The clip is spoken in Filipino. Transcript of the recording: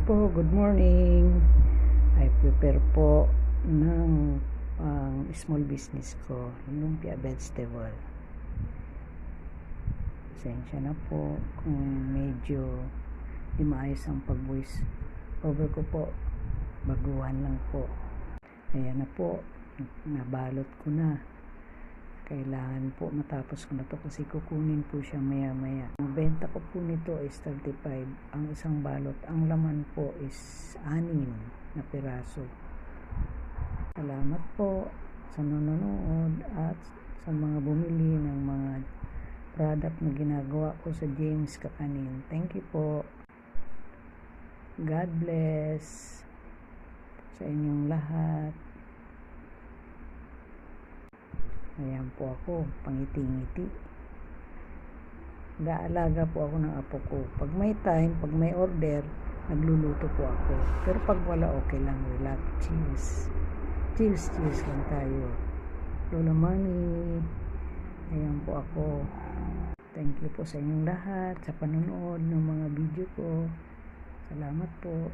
po, good morning. I prepare po ng small business ko, lumpia vegetable. Pasensya na po kung medyo di maayos ang pag-voice over ko po. Baguhan lang po. Ayan na po, nabalot ko na. Kailangan po matapos ko na to kasi kukunin po siya maya maya. Ang benta ko po nito is 35 ang isang balot. Ang laman po is 6 na piraso. Salamat po sa nanonood at sa mga bumili ng mga product na ginagawa ko sa James Kakanin. Thank you po. God bless sa inyong lahat. Ayan po ako, pangiti-ngiti. Gaalaga po ako ng apo ko. Pag may time, pag may order, nagluluto po ako. Pero pag wala, okay lang. Relax, cheers. Cheers lang tayo. Lola Mami. Ayan po ako. Thank you po sa inyong lahat, sa panonood ng mga video ko. Salamat po.